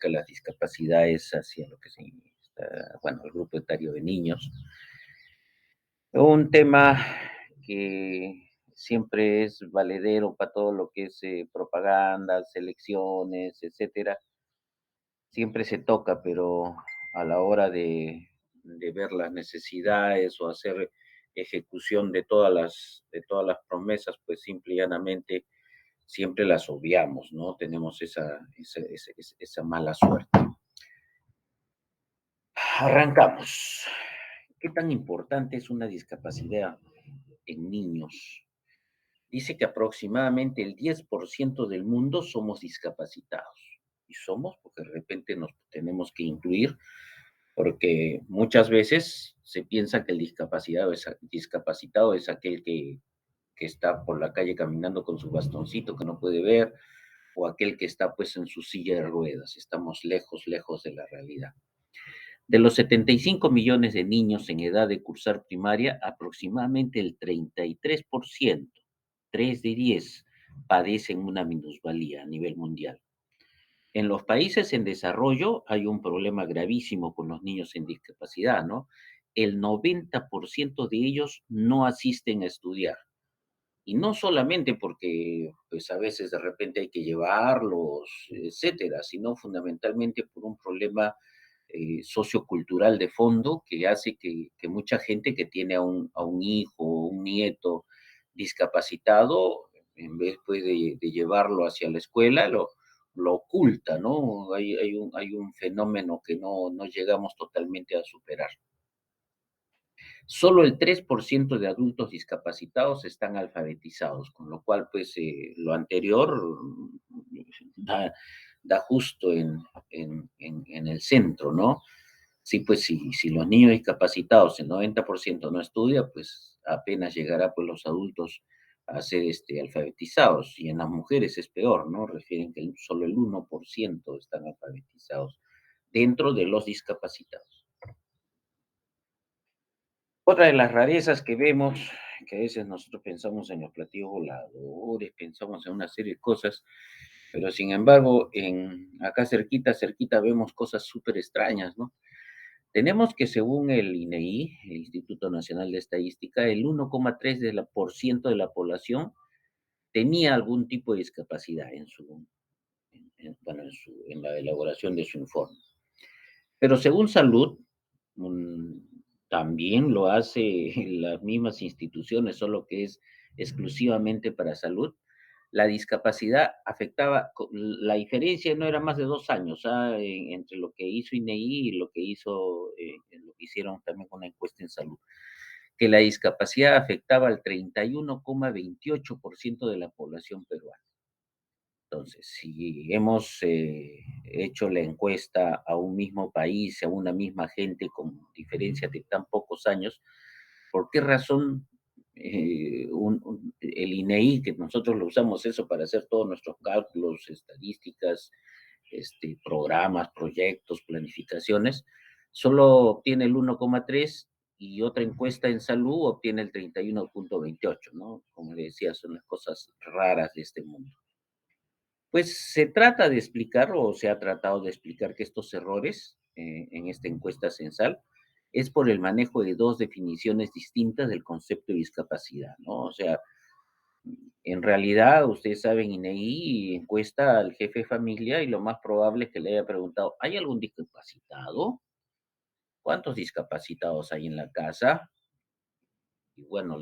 clasifica las discapacidades hacia lo que se, bueno, el grupo etario de niños. Un tema que siempre es valedero para todo lo que es propaganda, elecciones, etcétera. Siempre se toca, pero a la hora de ver las necesidades o hacer ejecución de todas las promesas, pues simple y llanamente siempre las obviamos, ¿no? Tenemos esa mala suerte. Arrancamos. ¿Qué tan importante es una discapacidad en niños? Dice que aproximadamente el 10% del mundo somos discapacitados. Y somos porque de repente nos tenemos que incluir, porque muchas veces se piensa que el discapacitado es aquel que está por la calle caminando con su bastoncito que no puede ver, o aquel que está pues en su silla de ruedas. Estamos lejos, lejos de la realidad. De los 75 millones de niños en edad de cursar primaria, aproximadamente el 33%, 3 de 10, padecen una minusvalía a nivel mundial. En los países en desarrollo hay un problema gravísimo con los niños en discapacidad, ¿no? El 90% de ellos no asisten a estudiar. Y no solamente porque, pues a veces de repente hay que llevarlos, etcétera, sino fundamentalmente por un problema sociocultural de fondo que hace que mucha gente que tiene a un hijo o un nieto discapacitado, en vez pues, de llevarlo hacia la escuela, lo oculta, ¿no? Hay un fenómeno que no llegamos totalmente a superar. Solo el 3% de adultos discapacitados están alfabetizados, con lo cual, pues, lo anterior da justo en el centro, ¿no? Sí, pues, si los niños discapacitados, el 90% no estudia, pues, apenas llegará, pues, los adultos a ser, alfabetizados. Y en las mujeres es peor, ¿no? Refieren que solo el 1% están alfabetizados dentro de los discapacitados. Otra de las rarezas que vemos, que a veces nosotros pensamos en los platillos voladores, pensamos en una serie de cosas, pero sin embargo, acá cerquita, cerquita vemos cosas súper extrañas, ¿no? Tenemos que según el INEI, el Instituto Nacional de Estadística, el 1,3% de la población tenía algún tipo de discapacidad bueno, en la elaboración de su informe. Pero según salud, mm, también lo hace las mismas instituciones, solo que es exclusivamente para salud. La discapacidad afectaba, la diferencia no era más de 2 años, entre lo que hizo INEI y lo que hicieron también con la encuesta en salud, que la discapacidad afectaba al 31,28% de la población peruana. Entonces, si hemos hecho la encuesta a un mismo país, a una misma gente con diferencia de tan pocos años, ¿por qué razón el INEI, que nosotros lo usamos eso para hacer todos nuestros cálculos, estadísticas, programas, proyectos, planificaciones, solo obtiene el 1,3 y otra encuesta en salud obtiene el 31,28, ¿no? Como le decía, son las cosas raras de este mundo. Pues se trata de explicar, o se ha tratado de explicar que estos errores en esta encuesta censal es por el manejo de dos definiciones distintas del concepto de discapacidad, ¿no? O sea, en realidad, ustedes saben, INEGI encuesta al jefe de familia y lo más probable es que le haya preguntado, ¿hay algún discapacitado? ¿Cuántos discapacitados hay en la casa? Y bueno,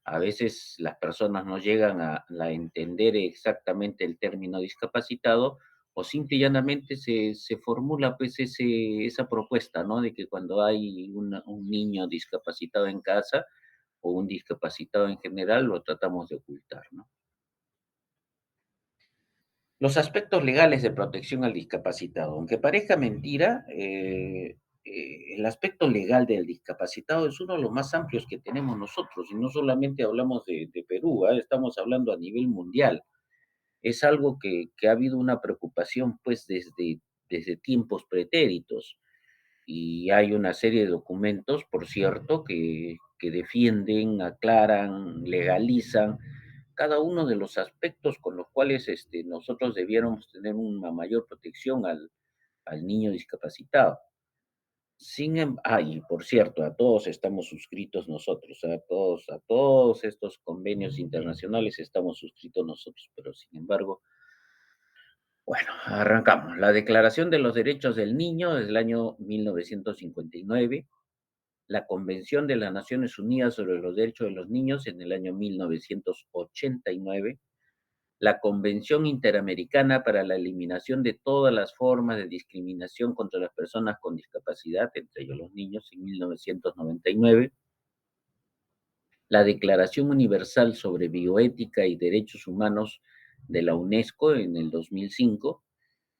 a veces las personas no llegan a entender exactamente el término discapacitado o simple y llanamente se formula pues esa propuesta, ¿no? De que cuando hay un niño discapacitado en casa o un discapacitado en general, lo tratamos de ocultar, ¿no? Los aspectos legales de protección al discapacitado. Aunque parezca mentira, el aspecto legal del discapacitado es uno de los más amplios que tenemos nosotros, y no solamente hablamos de Perú, estamos hablando a nivel mundial. Es algo que ha habido una preocupación pues desde tiempos pretéritos, y hay una serie de documentos, por cierto, que defienden, aclaran, legalizan cada uno de los aspectos con los cuales nosotros debiéramos tener una mayor protección al niño discapacitado. Y por cierto, a todos estamos suscritos nosotros, a todos estos convenios internacionales estamos suscritos nosotros, pero sin embargo, bueno, arrancamos. La Declaración de los Derechos del Niño desde el año 1959, la Convención de las Naciones Unidas sobre los Derechos de los Niños en el año 1989, la Convención Interamericana para la Eliminación de todas las formas de discriminación contra las personas con discapacidad, entre ellos los niños, en 1999, la Declaración Universal sobre Bioética y Derechos Humanos de la UNESCO en el 2005,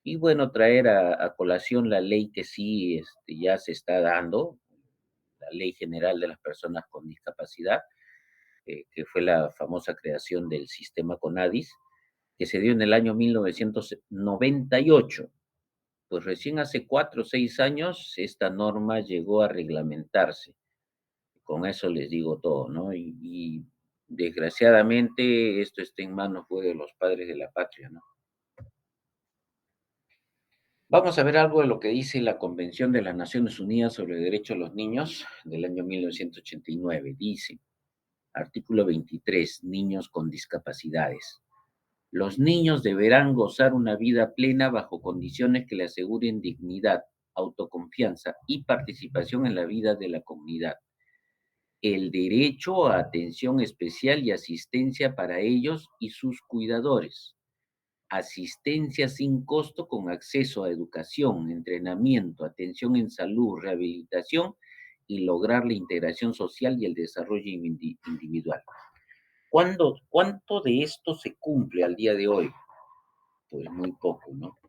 y bueno, traer a colación la ley que sí ya se está dando, la Ley General de las Personas con Discapacidad, que fue la famosa creación del sistema CONADIS, que se dio en el año 1998. Pues recién hace 4 o 6 años esta norma llegó a reglamentarse. Con eso les digo todo, ¿no? Y desgraciadamente esto está en manos pues, de los padres de la patria, ¿no? Vamos a ver algo de lo que dice la Convención de las Naciones Unidas sobre el Derecho de los Niños del año 1989. Dice, artículo 23, niños con discapacidades. Los niños deberán gozar una vida plena bajo condiciones que le aseguren dignidad, autoconfianza y participación en la vida de la comunidad. El derecho a atención especial y asistencia para ellos y sus cuidadores. Asistencia sin costo con acceso a educación, entrenamiento, atención en salud, rehabilitación y lograr la integración social y el desarrollo individual. ¿Cuánto de esto se cumple al día de hoy? Pues muy poco, ¿no?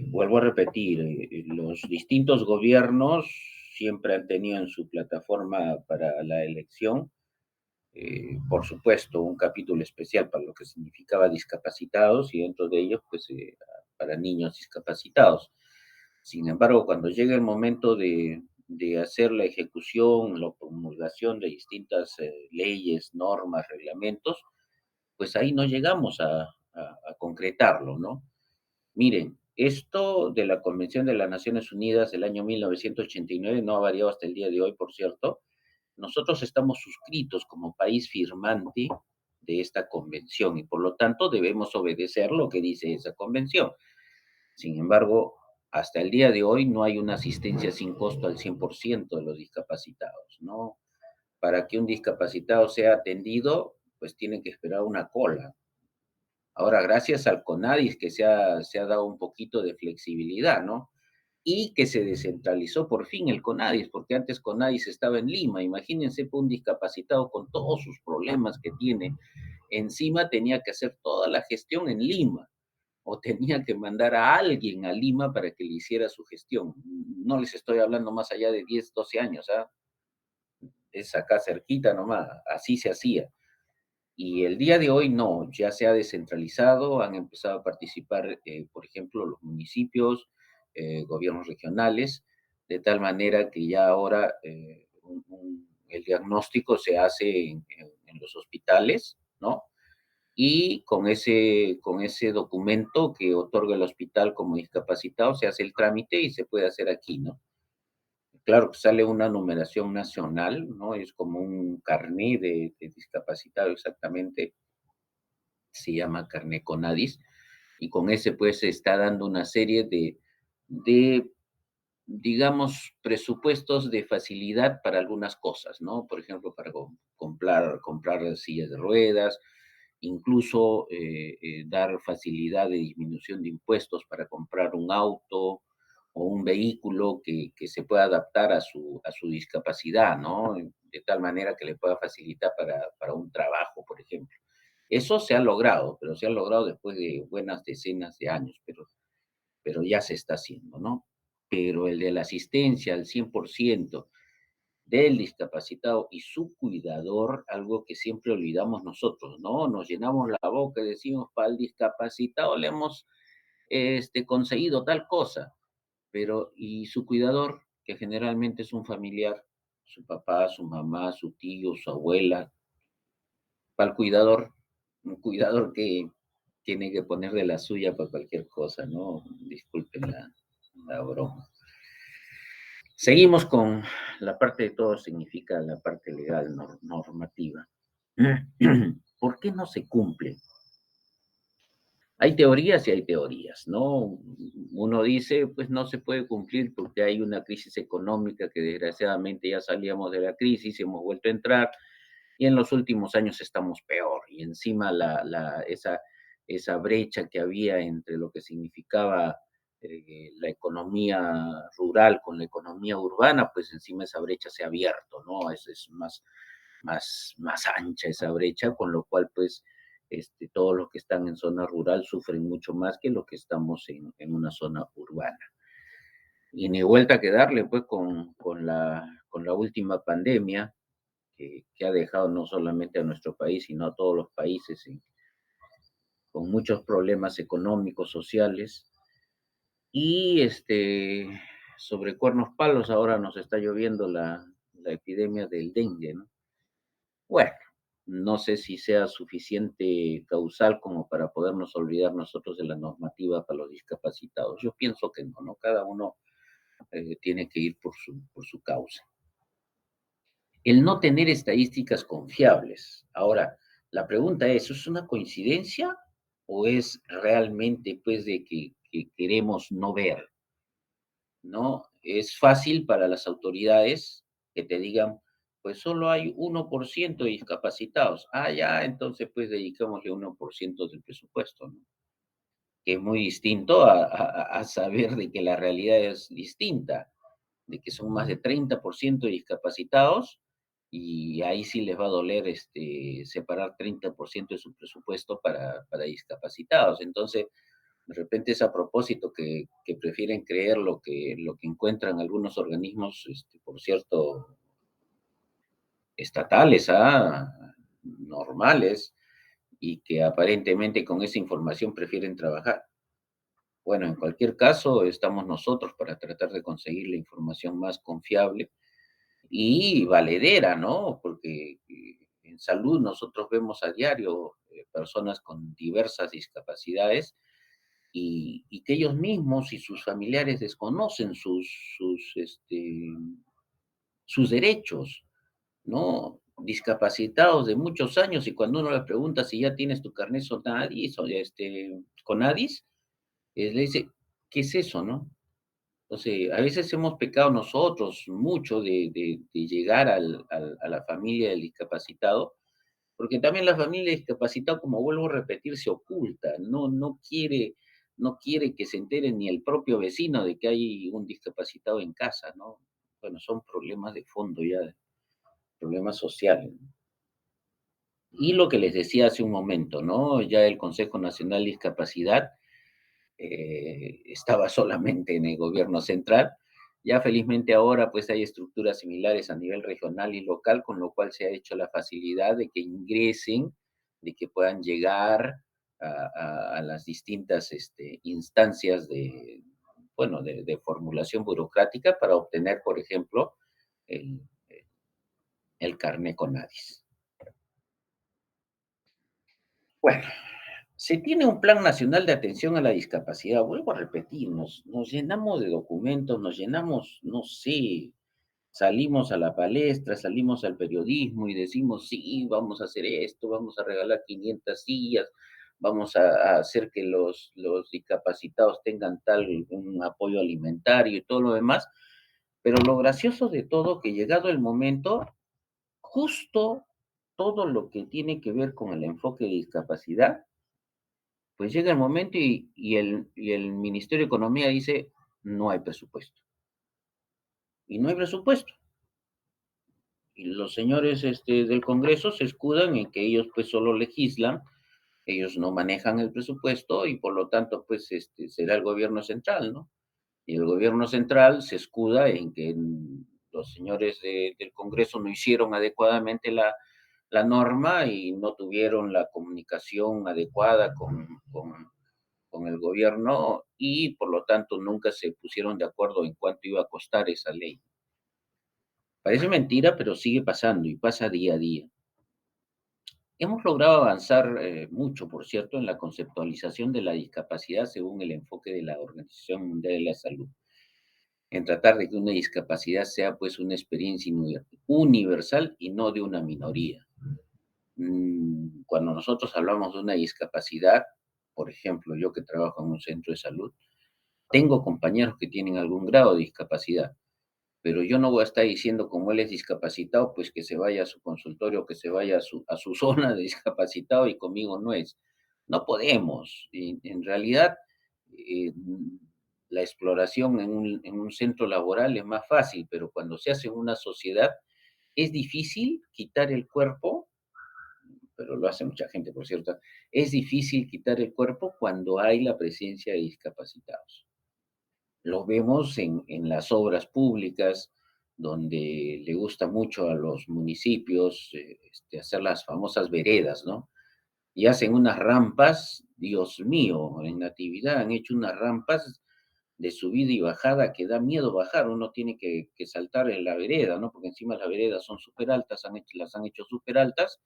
Vuelvo a repetir, los distintos gobiernos siempre han tenido en su plataforma para la elección, por supuesto, un capítulo especial para lo que significaba discapacitados y dentro de ellos, pues, para niños discapacitados. Sin embargo, cuando llega el momento de hacer la ejecución, la promulgación de distintas leyes, normas, reglamentos, pues ahí no llegamos a concretarlo, ¿no? Miren, esto de la Convención de las Naciones Unidas del año 1989 no ha variado hasta el día de hoy, por cierto. Nosotros estamos suscritos como país firmante de esta convención y por lo tanto debemos obedecer lo que dice esa convención. Sin embargo, hasta el día de hoy no hay una asistencia sin costo al 100% de los discapacitados, ¿no? Para que un discapacitado sea atendido, pues tiene que esperar una cola. Ahora, gracias al CONADIS que se ha dado un poquito de flexibilidad, ¿no? Y que se descentralizó por fin el CONADIS, porque antes CONADIS estaba en Lima. Imagínense por un discapacitado con todos sus problemas que tiene. Encima tenía que hacer toda la gestión en Lima o tenía que mandar a alguien a Lima para que le hiciera su gestión. No les estoy hablando más allá de 10, 12 años, ¿ah? Es acá cerquita nomás, así se hacía. Y el día de hoy no, ya se ha descentralizado, han empezado a participar, por ejemplo, los municipios, gobiernos regionales, de tal manera que ya ahora el diagnóstico se hace en los hospitales, ¿no? Y con ese documento que otorga el hospital como discapacitado, se hace el trámite y se puede hacer aquí, ¿no? Claro que sale una numeración nacional, ¿no? Es como un carné de discapacitado exactamente, se llama carné CONADIS, y con ese pues se está dando una serie de, digamos, presupuestos de facilidad para algunas cosas, ¿no? Por ejemplo, para comprar sillas de ruedas, incluso dar facilidad de disminución de impuestos para comprar un auto o un vehículo que se pueda adaptar a su discapacidad, ¿no? De tal manera que le pueda facilitar para un trabajo, por ejemplo. Eso se ha logrado, pero se ha logrado después de buenas decenas de años, pero ya se está haciendo, ¿no? Pero el de la asistencia al 100% del discapacitado y su cuidador, algo que siempre olvidamos nosotros, ¿no? Nos llenamos la boca y decimos, para el discapacitado le hemos conseguido tal cosa, pero ¿y su cuidador, que generalmente es un familiar, su papá, su mamá, su tío, su abuela, para el cuidador, un cuidador que tiene que poner de la suya para cualquier cosa, ¿no? Disculpen Seguimos con la parte de todo significa la parte legal normativa. ¿Por qué no se cumple? Hay teorías y hay teorías, ¿no? Uno dice, pues no se puede cumplir porque hay una crisis económica que desgraciadamente ya salíamos de la crisis y hemos vuelto a entrar y en los últimos años estamos peor. Y encima esa brecha que había entre lo que significaba la economía rural con la economía urbana, pues encima esa brecha se ha abierto, ¿no? Es más ancha esa brecha, con lo cual pues todos los que están en zona rural sufren mucho más que los que estamos en una zona urbana. Y ni vuelta que darle pues con la última pandemia, que ha dejado no solamente a nuestro país, sino a todos los países con muchos problemas económicos, sociales. Y sobre cuernos palos ahora nos está lloviendo la epidemia del dengue, ¿no? Bueno, no sé si sea suficiente causal como para podernos olvidar nosotros de la normativa para los discapacitados. Yo pienso que no, ¿no? Cada uno tiene que ir por su causa. El no tener estadísticas confiables. Ahora, la pregunta es, ¿es una coincidencia o es realmente pues de que queremos no ver? ¿No? Es fácil para las autoridades que te digan, pues solo hay 1% de discapacitados. Ah, ya, entonces pues dedicámosle 1% del presupuesto, ¿no? Que es muy distinto a saber de que la realidad es distinta, de que son más de 30% de discapacitados y ahí sí les va a doler separar 30% de su presupuesto para discapacitados. Entonces, de repente es a propósito que prefieren creer lo que encuentran algunos organismos, por cierto, estatales, normales, y que aparentemente con esa información prefieren trabajar. Bueno, en cualquier caso, estamos nosotros para tratar de conseguir la información más confiable y valedera, ¿no? Porque en salud nosotros vemos a diario personas con diversas discapacidades y que ellos mismos y sus familiares desconocen sus derechos, ¿no? Discapacitados de muchos años y cuando uno les pregunta si ya tienes tu carnet Sonadis o Conadis, le dice, ¿qué es eso, no? Entonces, a veces hemos pecado nosotros mucho de llegar a la familia del discapacitado, porque también la familia discapacitada, como vuelvo a repetir, se oculta, no quiere que se entere ni el propio vecino de que hay un discapacitado en casa, ¿no? Bueno, son problemas de fondo ya, problemas sociales, ¿no? Y lo que les decía hace un momento, ¿no? Ya el Consejo Nacional de Discapacidad estaba solamente en el gobierno central. Ya felizmente ahora pues hay estructuras similares a nivel regional y local, con lo cual se ha hecho la facilidad de que ingresen, de que puedan llegar a las distintas instancias bueno, de formulación burocrática para obtener, por ejemplo, el, el carné Conadis. Bueno, se tiene un Plan Nacional de Atención a la Discapacidad. Vuelvo a repetir, nos llenamos de documentos, nos llenamos, no sé, salimos a la palestra, salimos al periodismo y decimos, sí, vamos a hacer esto, vamos a regalar 500 sillas, vamos a hacer que los discapacitados tengan tal un apoyo alimentario y todo lo demás. Pero lo gracioso de todo, que llegado el momento, justo todo lo que tiene que ver con el enfoque de discapacidad, pues llega el momento y el Ministerio de Economía dice, no hay presupuesto. Y no hay presupuesto. Y los señores del Congreso se escudan en que ellos pues solo legislan, ellos no manejan el presupuesto y por lo tanto pues será el gobierno central, ¿no? Y el gobierno central se escuda en que los señores del Congreso no hicieron adecuadamente la norma y no tuvieron la comunicación adecuada con el gobierno y por lo tanto nunca se pusieron de acuerdo en cuánto iba a costar esa ley. Parece mentira, pero sigue pasando y pasa día a día. Hemos logrado avanzar mucho, por cierto, en la conceptualización de la discapacidad según el enfoque de la Organización Mundial de la Salud. en tratar de que una discapacidad sea pues una experiencia universal y no de una minoría. Cuando nosotros hablamos de una discapacidad, por ejemplo, yo que trabajo en un centro de salud, tengo compañeros que tienen algún grado de discapacidad, pero yo no voy a estar diciendo como él es discapacitado, pues que se vaya a su consultorio, que se vaya a su zona de discapacitado y conmigo no es. No podemos. Y en realidad, la exploración en un centro laboral es más fácil, pero cuando se hace en una sociedad, es difícil quitar el cuerpo, pero lo hace mucha gente, por cierto, es difícil quitar el cuerpo cuando hay la presencia de discapacitados. Lo vemos en las obras públicas, donde le gusta mucho a los municipios hacer las famosas veredas, ¿no? Y hacen unas rampas, Dios mío, en Natividad han hecho unas rampas de subida y bajada que da miedo bajar, uno tiene que saltar en la vereda, ¿no? Porque encima las veredas son súper altas, las han hecho súper altas,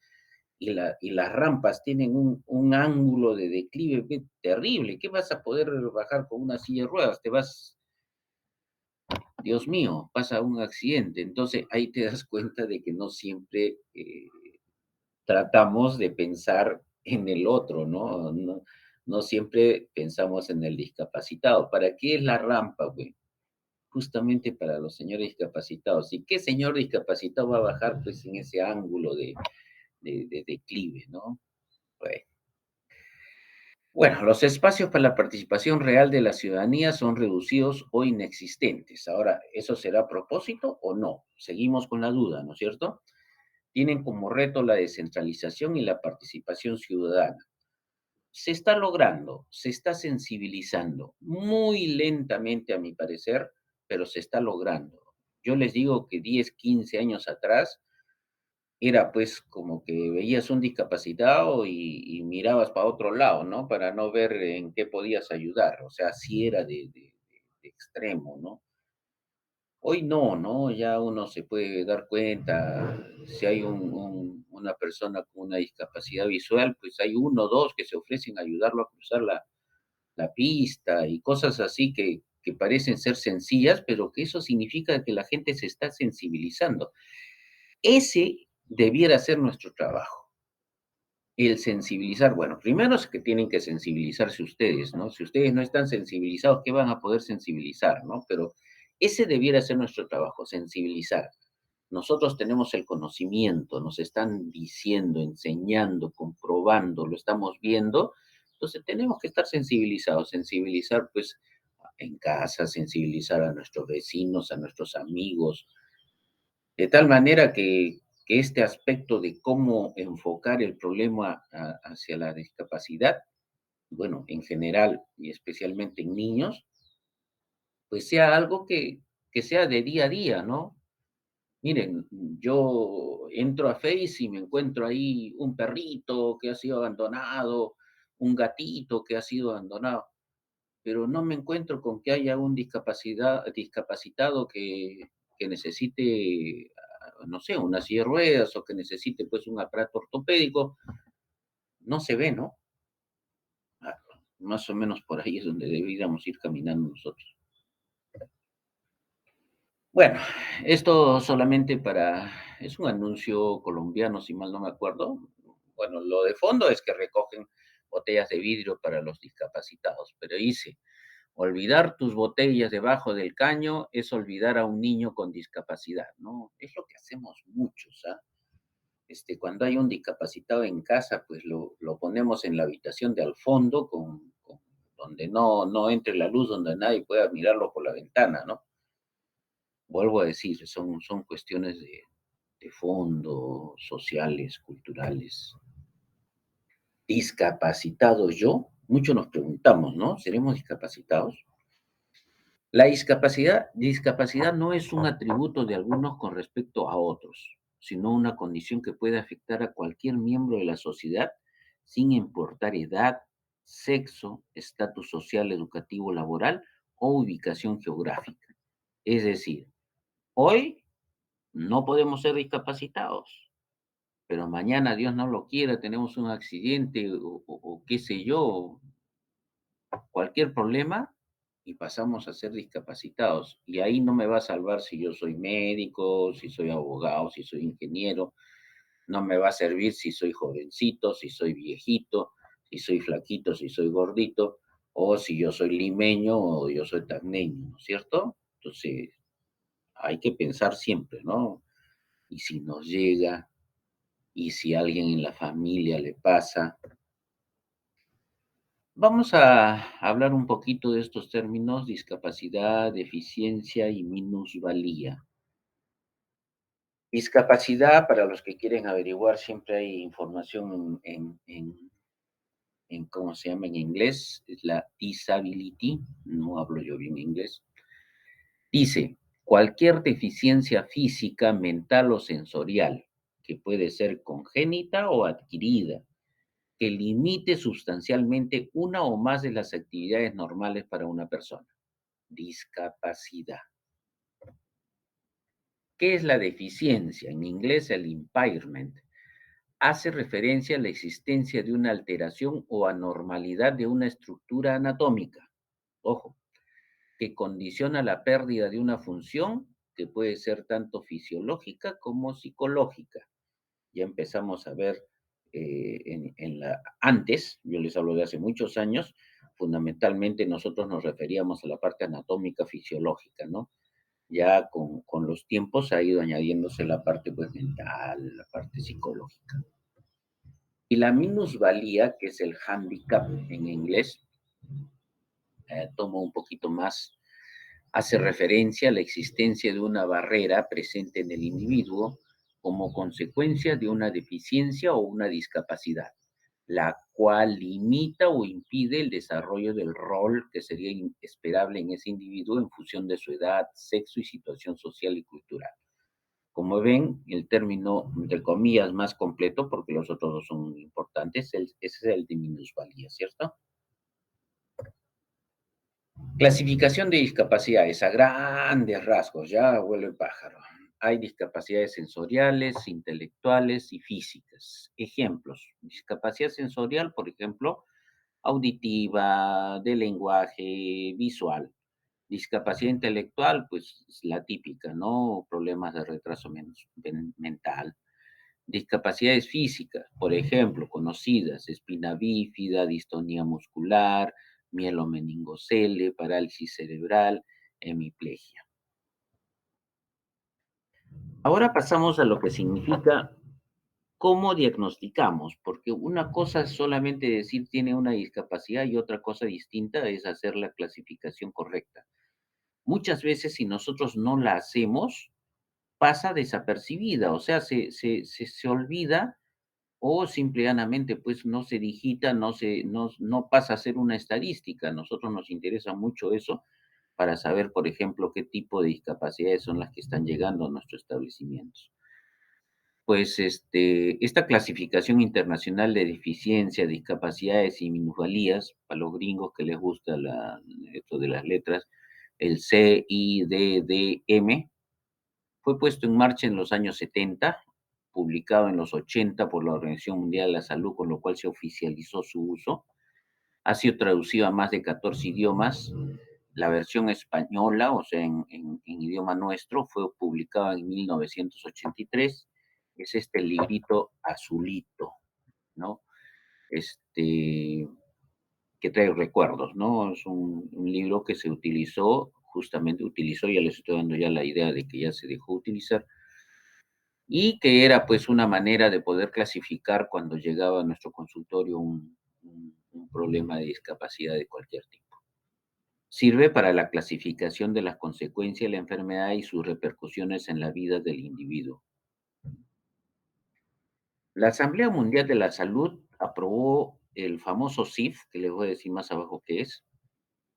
y las rampas tienen un ángulo de declive terrible. ¿Qué vas a poder bajar con una silla de ruedas? Te vas, Dios mío, pasa un accidente. Entonces ahí te das cuenta de que no siempre tratamos de pensar en el otro, ¿no? No, no siempre pensamos en el discapacitado. ¿Para qué es la rampa, güey? Justamente para los señores discapacitados. ¿Y qué señor discapacitado va a bajar pues en ese ángulo de declive, ¿no? Bueno. Bueno, los espacios para la participación real de la ciudadanía son reducidos o inexistentes. Ahora, ¿eso será a propósito o no? Seguimos con la duda, ¿no es cierto? Tienen como reto la descentralización y la participación ciudadana. Se está logrando, se está sensibilizando, muy lentamente a mi parecer, pero se está logrando. Yo les digo que 10, 15 años atrás era pues como que veías un discapacitado y mirabas para otro lado, ¿no? Para no ver en qué podías ayudar. O sea, así era de extremo, ¿no? Hoy no, ¿no? Ya uno se puede dar cuenta, si hay una persona con una discapacidad visual, pues hay uno o dos que se ofrecen a ayudarlo a cruzar la pista y cosas así que parecen ser sencillas, pero que eso significa que la gente se está sensibilizando. Ese debiera ser nuestro trabajo. El sensibilizar, bueno, primero es que tienen que sensibilizarse ustedes, ¿no? Si ustedes no están sensibilizados, ¿qué van a poder sensibilizar, no? Pero ese debiera ser nuestro trabajo, sensibilizar. Nosotros tenemos el conocimiento, nos están diciendo, enseñando, comprobando, lo estamos viendo, entonces tenemos que estar sensibilizados, sensibilizar pues en casa, sensibilizar a nuestros vecinos, a nuestros amigos, de tal manera que este aspecto de cómo enfocar el problema hacia la discapacidad, bueno, en general y especialmente en niños, pues sea algo que sea de día a día, ¿no? Miren, yo entro a Face y me encuentro ahí un perrito que ha sido abandonado, un gatito que ha sido abandonado, pero no me encuentro con que haya un discapacitado que necesite, no sé, una silla de ruedas o que necesite pues un aparato ortopédico. No se ve, ¿no? Ah, más o menos por ahí es donde deberíamos ir caminando nosotros. Bueno, esto solamente es un anuncio colombiano, si mal no me acuerdo. Bueno, lo de fondo es que recogen botellas de vidrio para los discapacitados, pero dice, olvidar tus botellas debajo del caño es olvidar a un niño con discapacidad, ¿no? Es lo que hacemos muchos, ¿ah? Cuando hay un discapacitado en casa, pues lo ponemos en la habitación de al fondo, donde no entre la luz, donde nadie pueda mirarlo por la ventana, ¿no? Vuelvo a decir, son cuestiones de fondo, sociales, culturales. ¿Discapacitado yo? Muchos nos preguntamos, ¿no? ¿Seremos discapacitados? La discapacidad no es un atributo de algunos con respecto a otros, sino una condición que puede afectar a cualquier miembro de la sociedad sin importar edad, sexo, estatus social, educativo, laboral o ubicación geográfica. Es decir, hoy no podemos ser discapacitados, pero mañana, Dios no lo quiera, tenemos un accidente o qué sé yo, cualquier problema, y pasamos a ser discapacitados. Y ahí no me va a salvar si yo soy médico, si soy abogado, si soy ingeniero, no me va a servir si soy jovencito, si soy viejito, si soy flaquito, si soy gordito, o si yo soy limeño o yo soy tacneño, ¿no es cierto? Entonces, hay que pensar siempre, ¿no? Y si nos llega, y si a alguien en la familia le pasa. Vamos a hablar un poquito de estos términos: discapacidad, deficiencia y minusvalía. Discapacidad, para los que quieren averiguar, siempre hay información en ¿cómo se llama en inglés? Es la disability, no hablo yo bien inglés. Dice, cualquier deficiencia física, mental o sensorial, que puede ser congénita o adquirida, que limite sustancialmente una o más de las actividades normales para una persona. Discapacidad. ¿Qué es la deficiencia? En inglés, el impairment hace referencia a la existencia de una alteración o anormalidad de una estructura anatómica. Ojo, que condiciona la pérdida de una función que puede ser tanto fisiológica como psicológica. Ya empezamos a ver antes, yo les hablo de hace muchos años, fundamentalmente nosotros nos referíamos a la parte anatómica fisiológica, ¿no? Ya con los tiempos ha ido añadiéndose la parte pues mental, la parte psicológica. Y la minusvalía, que es el handicap en inglés, tomo un poquito más, hace referencia a la existencia de una barrera presente en el individuo como consecuencia de una deficiencia o una discapacidad, la cual limita o impide el desarrollo del rol que sería esperable en ese individuo en función de su edad, sexo y situación social y cultural. Como ven, el término, entre comillas, más completo, porque los otros dos son importantes, ese es el de minusvalía, ¿cierto? Clasificación de discapacidades a grandes rasgos, ya vuelo el pájaro. Hay discapacidades sensoriales, intelectuales y físicas. Ejemplos: discapacidad sensorial, por ejemplo, auditiva, de lenguaje, visual. Discapacidad intelectual, pues es la típica, ¿no? Problemas de retraso mental. Discapacidades físicas, por ejemplo, conocidas: espina bífida, distonía muscular, mielomeningocele, parálisis cerebral, hemiplegia. Ahora pasamos a lo que significa cómo diagnosticamos, porque una cosa es solamente decir tiene una discapacidad y otra cosa distinta es hacer la clasificación correcta. Muchas veces, si nosotros no la hacemos, pasa desapercibida, o sea, se olvida o simple y llanamente, pues, no se digita, no pasa a ser una estadística. A nosotros nos interesa mucho eso para saber, por ejemplo, qué tipo de discapacidades son las que están llegando a nuestros establecimientos. Pues, esta clasificación internacional de deficiencia, discapacidades y minusvalías, para los gringos que les gusta esto de las letras, el CIDDM, fue puesto en marcha en los años 70, publicado en los 80 por la Organización Mundial de la Salud, con lo cual se oficializó su uso. Ha sido traducido a más de 14 idiomas. La versión española, o sea, en idioma nuestro, fue publicada en 1983. Es este librito azulito, ¿no? Este, que trae recuerdos, ¿no? Es un libro que se utilizó, justamente utilizó, ya les estoy dando ya la idea de que ya se dejó utilizar, y que era pues una manera de poder clasificar cuando llegaba a nuestro consultorio un problema de discapacidad de cualquier tipo. Sirve para la clasificación de las consecuencias de la enfermedad y sus repercusiones en la vida del individuo. La Asamblea Mundial de la Salud aprobó el famoso CIF, que les voy a decir más abajo qué es,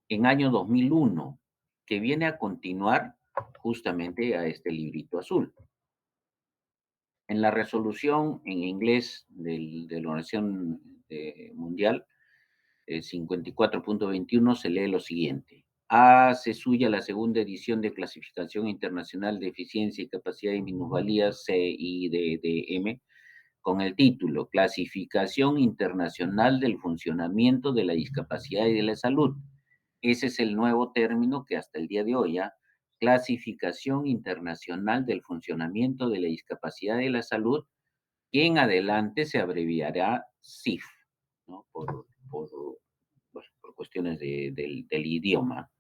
en año 2001, que viene a continuar justamente a este librito azul. En la resolución en inglés de la Organización Mundial 54.21 se lee lo siguiente: hace suya la segunda edición de Clasificación Internacional de Eficiencia y Capacidad de Minusvalías, CIDDM, con el título Clasificación Internacional del Funcionamiento de la Discapacidad y de la Salud, Ese es el nuevo término que hasta el día de hoy, ¿ya? Clasificación Internacional del Funcionamiento de la Discapacidad y la Salud, que en adelante se abreviará CIF, ¿no? Bueno, por cuestiones del idioma.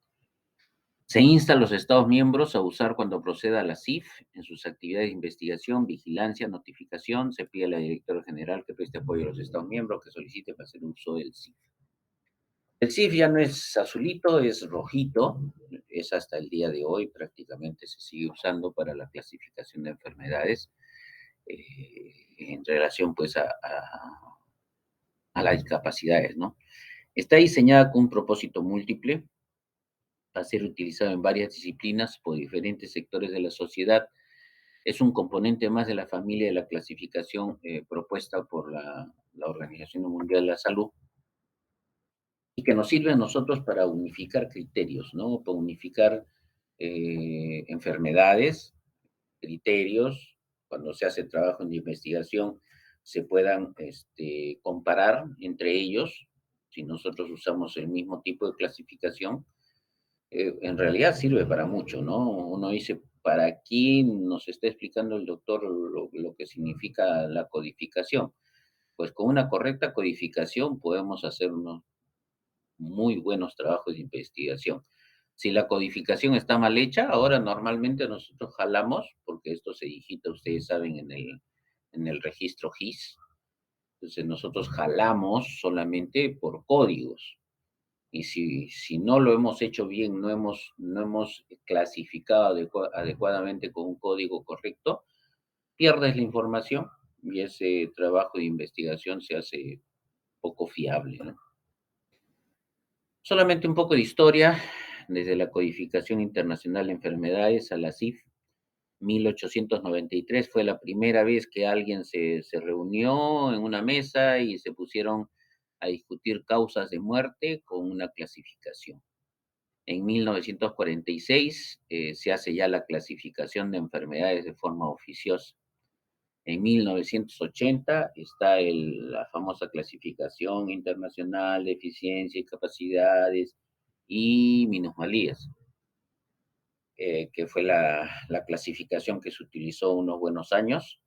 Se insta a los Estados miembros a usar cuando proceda la CIF en sus actividades de investigación, vigilancia, notificación. Se pide a la directora general que preste apoyo a los Estados miembros que soliciten para hacer uso del CIF. El CIF ya no es azulito, es rojito. Es hasta el día de hoy prácticamente se sigue usando para la clasificación de enfermedades en relación pues a las discapacidades, ¿no? Está diseñada con un propósito múltiple, va a ser utilizado en varias disciplinas por diferentes sectores de la sociedad. Es un componente más de la familia de la clasificación propuesta por la Organización Mundial de la Salud y que nos sirve a nosotros para unificar criterios, ¿no? Para unificar enfermedades, criterios, cuando se hace trabajo de investigación, se puedan comparar entre ellos. Si nosotros usamos el mismo tipo de clasificación, en realidad sirve para mucho, ¿no? Uno dice, ¿para aquí nos está explicando el doctor lo que significa la codificación? Pues con una correcta codificación podemos hacer unos muy buenos trabajos de investigación. Si la codificación está mal hecha, ahora normalmente nosotros jalamos, porque esto se digita, ustedes saben, en el registro GIS. Entonces nosotros jalamos solamente por códigos. Y si no lo hemos hecho bien, no hemos clasificado adecuadamente con un código correcto, pierdes la información y ese trabajo de investigación se hace poco fiable, ¿no? Solamente un poco de historia, desde la Codificación Internacional de Enfermedades a la CIF. 1893 fue la primera vez que alguien se reunió en una mesa y se pusieron a discutir causas de muerte con una clasificación. En 1946 se hace ya la clasificación de enfermedades de forma oficiosa. En 1980 está la famosa clasificación internacional de eficiencia y capacidades y minusvalías, que fue la clasificación que se utilizó unos buenos años.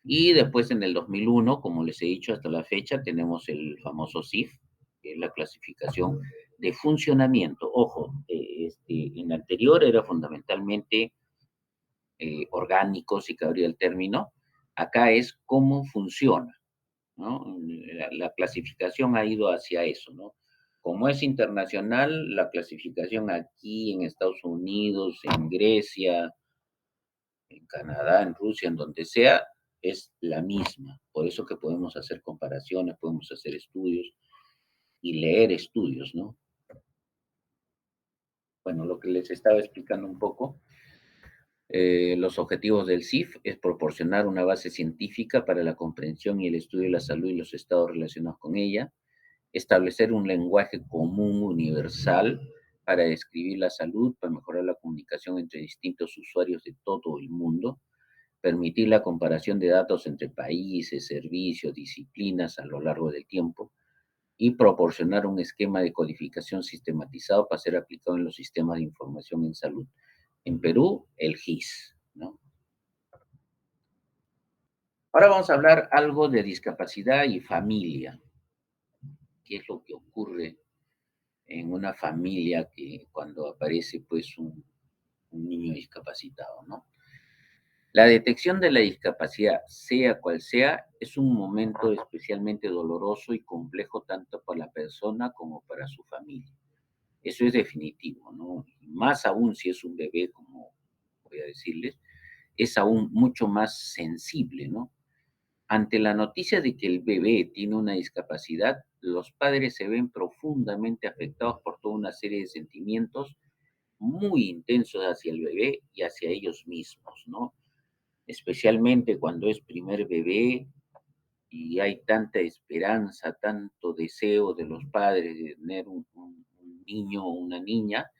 Y después en el 2001, como les he dicho hasta la fecha, tenemos el famoso CIF, que es la clasificación de funcionamiento. Ojo, en la anterior era fundamentalmente orgánico, si cabría el término. Acá es cómo funciona, ¿no? La clasificación ha ido hacia eso, ¿no? Como es internacional, la clasificación aquí en Estados Unidos, en Grecia, en Canadá, en Rusia, en donde sea, es la misma. Por eso que podemos hacer comparaciones, podemos hacer estudios y leer estudios, ¿no? Bueno, lo que les estaba explicando un poco, los objetivos del CIF es proporcionar una base científica para la comprensión y el estudio de la salud y los estados relacionados con ella, establecer un lenguaje común universal para describir la salud, para mejorar la comunicación entre distintos usuarios de todo el mundo, permitir la comparación de datos entre países, servicios, disciplinas a lo largo del tiempo y proporcionar un esquema de codificación sistematizado para ser aplicado en los sistemas de información en salud. En Perú, el GIS, ¿no? Ahora vamos a hablar algo de discapacidad y familia. ¿Qué es lo que ocurre en una familia que cuando aparece pues un niño discapacitado, ¿no? La detección de la discapacidad, sea cual sea, es un momento especialmente doloroso y complejo tanto para la persona como para su familia. Eso es definitivo, ¿no? Más aún si es un bebé, como voy a decirles, es aún mucho más sensible, ¿no? Ante la noticia de que el bebé tiene una discapacidad, los padres se ven profundamente afectados por toda una serie de sentimientos muy intensos hacia el bebé y hacia ellos mismos, ¿no? Especialmente cuando es primer bebé y hay tanta esperanza, tanto deseo de los padres de tener un niño o una niña,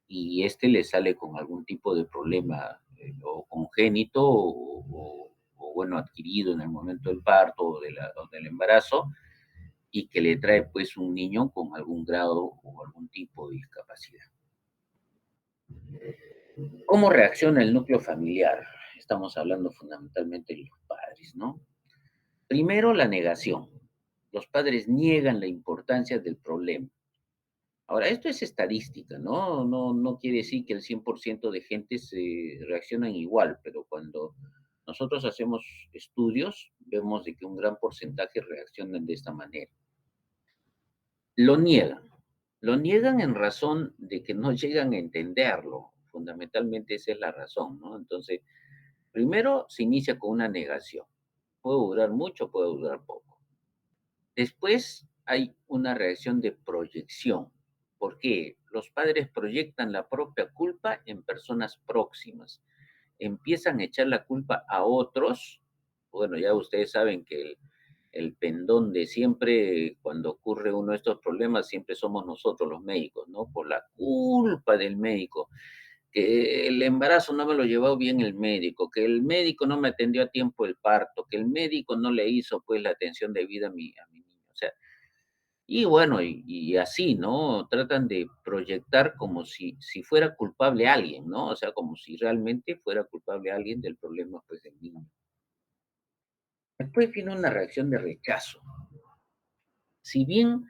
y le sale con algún tipo de problema o congénito o, bueno, adquirido en el momento del parto o del embarazo, y que le trae pues un niño con algún grado o algún tipo de discapacidad. ¿Cómo reacciona el núcleo familiar? Estamos hablando fundamentalmente de los padres, ¿no? Primero, la negación. Los padres niegan la importancia del problema. Ahora, esto es estadística, ¿no? No quiere decir que el 100% de gente se reaccionan igual, pero cuando nosotros hacemos estudios, vemos de que un gran porcentaje reaccionan de esta manera. Lo niegan. Lo niegan en razón de que no llegan a entenderlo. Fundamentalmente esa es la razón, ¿no? Entonces, primero se inicia con una negación. Puede durar mucho, puede durar poco. Después hay una reacción de proyección. ¿Por qué? Los padres proyectan la propia culpa en personas próximas. Empiezan a echar la culpa a otros. Bueno, ya ustedes saben que el pendón de siempre, cuando ocurre uno de estos problemas, siempre somos nosotros los médicos, ¿no? Por la culpa del médico, que el embarazo no me lo llevó bien el médico, que el médico no me atendió a tiempo el parto, que el médico no le hizo pues la atención debida a mi niño. O sea, y bueno, y así, ¿no? Tratan de proyectar como si fuera culpable alguien, ¿no? O sea, como si realmente fuera culpable alguien del problema pues del niño. Después viene una reacción de rechazo. Si bien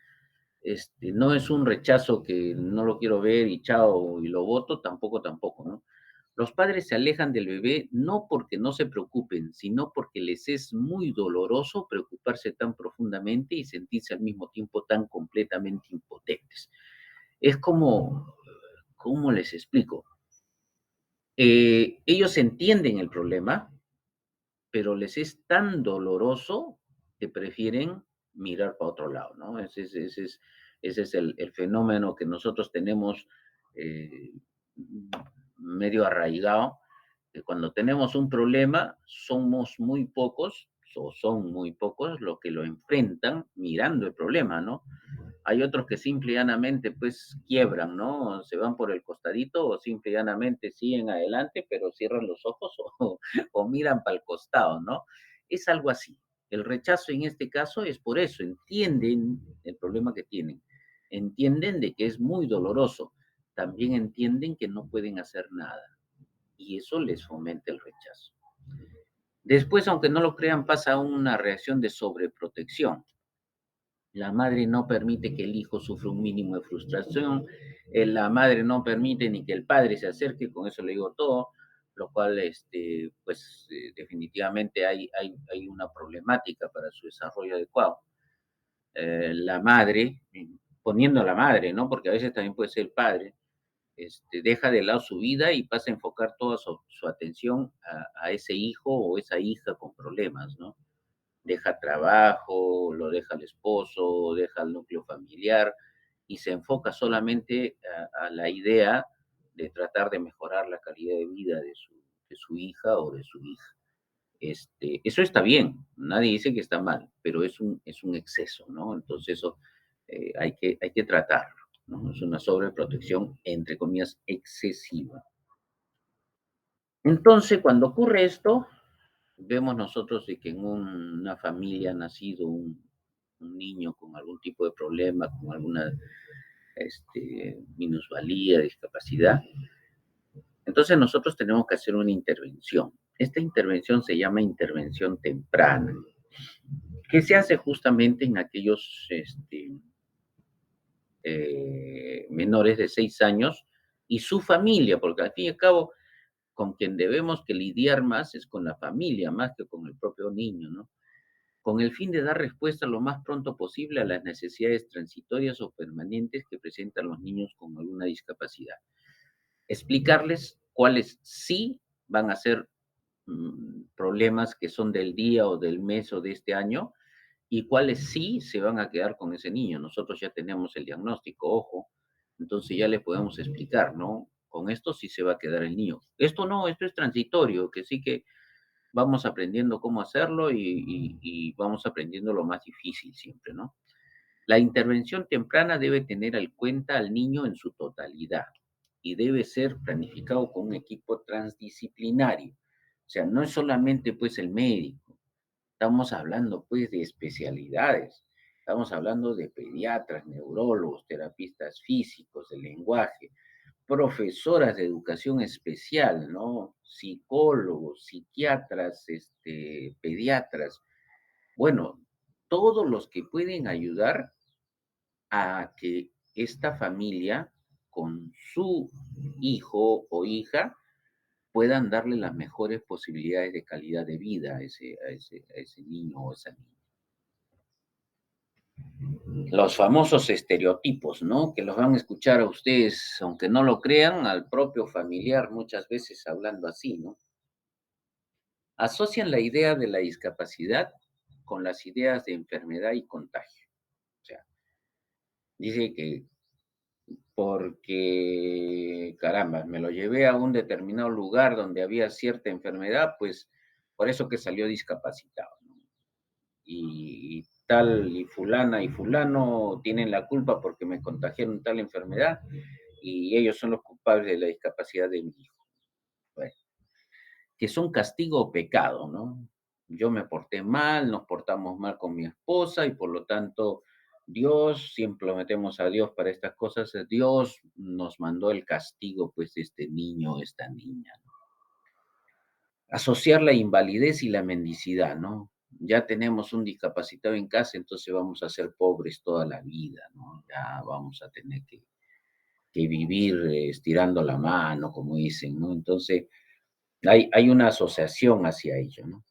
no es un rechazo que no lo quiero ver y chao y lo voto, tampoco, ¿no? Los padres se alejan del bebé no porque no se preocupen, sino porque les es muy doloroso preocuparse tan profundamente y sentirse al mismo tiempo tan completamente impotentes. Es como, ¿cómo les explico? Ellos entienden el problema, pero les es tan doloroso que prefieren mirar para otro lado, ¿no? Ese es el fenómeno que nosotros tenemos eh, medio arraigado, que cuando tenemos un problema somos muy pocos, o son muy pocos los que lo enfrentan mirando el problema, ¿no? Hay otros que simple y llanamente pues quiebran, ¿no? Se van por el costadito o simple y llanamente siguen adelante, pero cierran los ojos o miran para el costado, ¿no? Es algo así. El rechazo en este caso es por eso, entienden el problema que tienen, entienden de que es muy doloroso, también entienden que no pueden hacer nada y eso les fomenta el rechazo. Después, aunque no lo crean, pasa una reacción de sobreprotección. La madre no permite que el hijo sufra un mínimo de frustración, la madre no permite ni que el padre se acerque, con eso le digo todo, lo cual, pues, definitivamente hay una problemática para su desarrollo adecuado. La madre, poniendo a la madre, ¿no? Porque a veces también puede ser el padre, deja de lado su vida y pasa a enfocar toda su atención a ese hijo o esa hija con problemas, ¿no? Deja trabajo, lo deja el esposo, deja el núcleo familiar y se enfoca solamente a la idea de tratar de mejorar la calidad de vida de su hija o de su hija. Eso está bien, nadie dice que está mal, pero es un exceso, ¿no? Entonces eso hay que tratarlo, ¿no? Es una sobreprotección, entre comillas, excesiva. Entonces, cuando ocurre esto, vemos nosotros de que en una familia ha nacido un niño con algún tipo de problema, con alguna minusvalía, discapacidad. Entonces nosotros tenemos que hacer una intervención. Esta intervención se llama intervención temprana, que se hace justamente en aquellos menores de 6 años y su familia, porque al fin y al cabo con quien debemos que lidiar más es con la familia, más que con el propio niño, ¿no? Con el fin de dar respuesta lo más pronto posible a las necesidades transitorias o permanentes que presentan los niños con alguna discapacidad. Explicarles cuáles sí van a ser problemas que son del día o del mes o de este año y cuáles sí se van a quedar con ese niño. Nosotros ya tenemos el diagnóstico, ojo, entonces ya le podemos explicar, ¿no? Con esto sí se va a quedar el niño. Esto no, esto es transitorio, que sí que vamos aprendiendo cómo hacerlo y vamos aprendiendo lo más difícil siempre, ¿no? La intervención temprana debe tener en cuenta al niño en su totalidad y debe ser planificado con un equipo transdisciplinario. O sea, no es solamente pues el médico, estamos hablando pues de especialidades. Estamos hablando de pediatras, neurólogos, terapistas físicos, de lenguaje, profesoras de educación especial, ¿no? Psicólogos, psiquiatras, pediatras. Bueno, todos los que pueden ayudar a que esta familia con su hijo o hija puedan darle las mejores posibilidades de calidad de vida a ese niño o esa niña. Los famosos estereotipos, ¿no? Que los van a escuchar a ustedes, aunque no lo crean, al propio familiar muchas veces hablando así, ¿no? Asocian la idea de la discapacidad con las ideas de enfermedad y contagio. O sea, dice que porque, caramba, me lo llevé a un determinado lugar donde había cierta enfermedad, pues por eso que salió discapacitado, ¿no? Y tal y fulana y fulano tienen la culpa porque me contagiaron tal enfermedad y ellos son los culpables de la discapacidad de mi hijo. Bueno, que son castigo o pecado, ¿no? Yo me porté mal, nos portamos mal con mi esposa y por lo tanto Dios, siempre lo metemos a Dios para estas cosas, Dios nos mandó el castigo pues de este niño o esta niña, ¿no? Asociar la invalidez y la mendicidad, ¿no? Ya tenemos un discapacitado en casa, entonces vamos a ser pobres toda la vida, ¿no? Ya vamos a tener que vivir estirando la mano, como dicen, ¿no? Entonces, hay una asociación hacia ello, ¿no?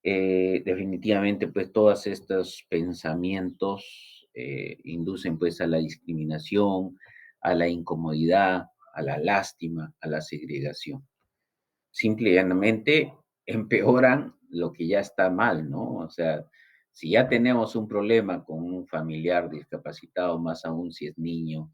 Definitivamente, pues todos estos pensamientos inducen pues a la discriminación, a la incomodidad, a la lástima, a la segregación. Simple y llanamente empeoran lo que ya está mal, ¿no? O sea, si ya tenemos un problema con un familiar discapacitado, más aún si es niño,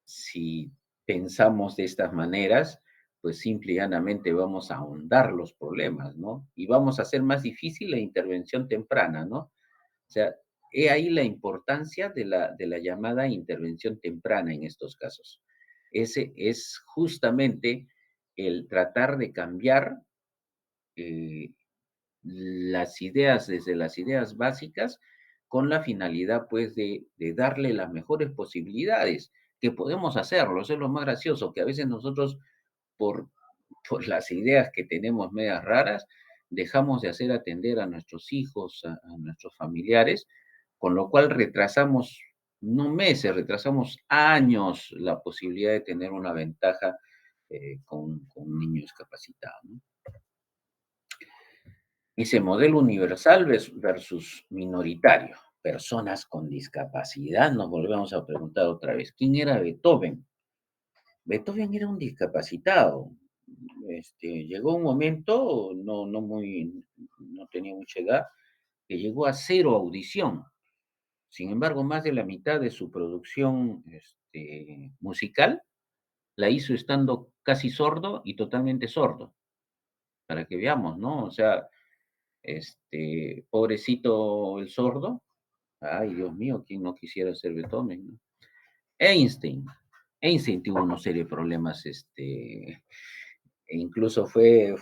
si pensamos de estas maneras, pues simple y llanamente vamos a ahondar los problemas, ¿no? Y vamos a hacer más difícil la intervención temprana, ¿no? O sea, he ahí la importancia de la llamada intervención temprana en estos casos. Ese es justamente el tratar de cambiar eh, las ideas, desde las ideas básicas, con la finalidad, pues, de darle las mejores posibilidades, que podemos hacerlo. Eso es lo más gracioso, que a veces nosotros, por, por las ideas que tenemos medias raras, dejamos de hacer atender a nuestros hijos, a nuestros familiares, con lo cual retrasamos, no meses, retrasamos años la posibilidad de tener una ventaja con un niño discapacitado, ¿no? Dice modelo universal versus minoritario. Personas con discapacidad, nos volvemos a preguntar otra vez, ¿quién era Beethoven? Beethoven era un discapacitado. Llegó un momento, no tenía mucha edad, que llegó a cero audición. Sin embargo, más de la mitad de su producción musical la hizo estando casi sordo y totalmente sordo, para que veamos, ¿no? O sea, pobrecito el sordo. Ay, Dios mío, ¿quién no quisiera ser Beethoven, no? Einstein. Einstein tuvo una serie de problemas, e incluso fue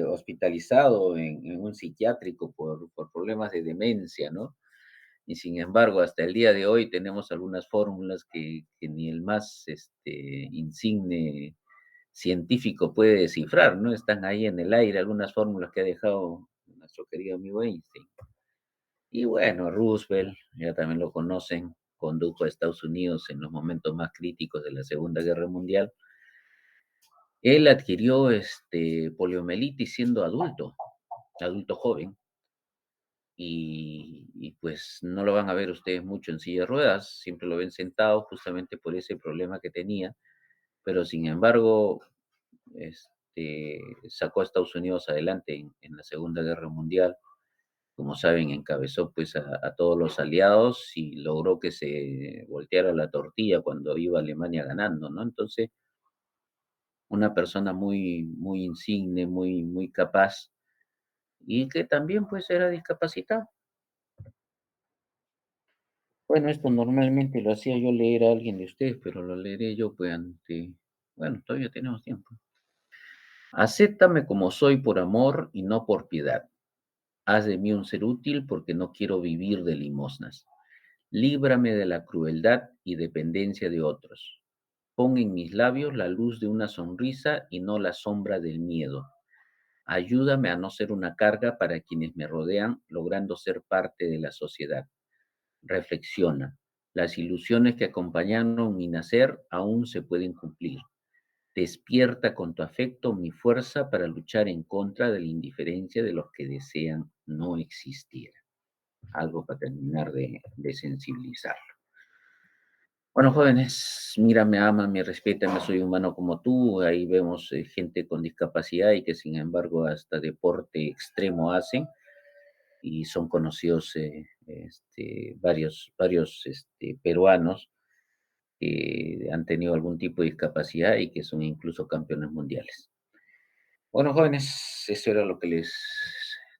hospitalizado en un psiquiátrico por problemas de demencia, ¿no? Y sin embargo, hasta el día de hoy tenemos algunas fórmulas que ni el más insigne científico puede descifrar, ¿no? Están ahí en el aire algunas fórmulas que ha dejado nuestro querido amigo Einstein. Y bueno, Roosevelt, ya también lo conocen, condujo a Estados Unidos en los momentos más críticos de la Segunda Guerra Mundial. Él adquirió poliomielitis siendo adulto, adulto joven, y pues no lo van a ver ustedes mucho en silla de ruedas, siempre lo ven sentado justamente por ese problema que tenía, pero sin embargo, sacó a Estados Unidos adelante en la Segunda Guerra Mundial. Como saben, encabezó pues a todos los aliados y logró que se volteara la tortilla cuando iba Alemania ganando, ¿no? Entonces, una persona muy, muy insigne, muy, muy capaz y que también pues era discapacitado. Bueno, esto normalmente lo hacía yo leer a alguien de ustedes, pero lo leeré yo pues bueno, todavía tenemos tiempo. Acéptame como soy por amor y no por piedad. Haz de mí un ser útil porque no quiero vivir de limosnas. Líbrame de la crueldad y dependencia de otros. Pon en mis labios la luz de una sonrisa y no la sombra del miedo. Ayúdame a no ser una carga para quienes me rodean, logrando ser parte de la sociedad. Reflexiona. Las ilusiones que acompañaron mi nacer aún se pueden cumplir. Despierta con tu afecto mi fuerza para luchar en contra de la indiferencia de los que desean no existir. Algo para terminar de sensibilizar. Bueno, jóvenes, mírame, ámame, respétame, soy humano como tú. Ahí vemos gente con discapacidad y que sin embargo hasta deporte extremo hacen y son conocidos varios peruanos que han tenido algún tipo de discapacidad y que son incluso campeones mundiales. Bueno, jóvenes, eso era lo que les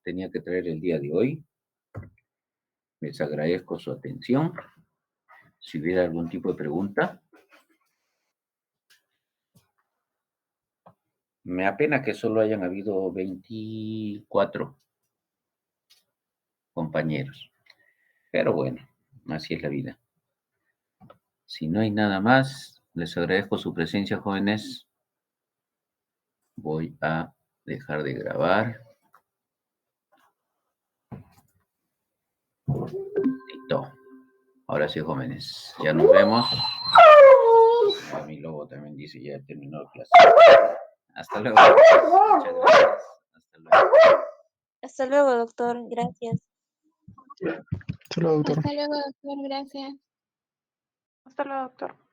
tenía que traer el día de hoy. Les agradezco su atención. Si hubiera algún tipo de pregunta, me apena que solo hayan habido 24 compañeros, pero bueno, así es la vida. Si no hay nada más, les agradezco su presencia, jóvenes. Voy a dejar de grabar. Listo. Ahora sí, jóvenes, ya nos vemos. A mi lobo también dice ya terminó la clase. Hasta luego. Muchas gracias. Hasta luego. Hasta luego, doctor. Gracias. Hasta luego, doctor. Hasta luego, doctor. Gracias. Hasta luego, doctor.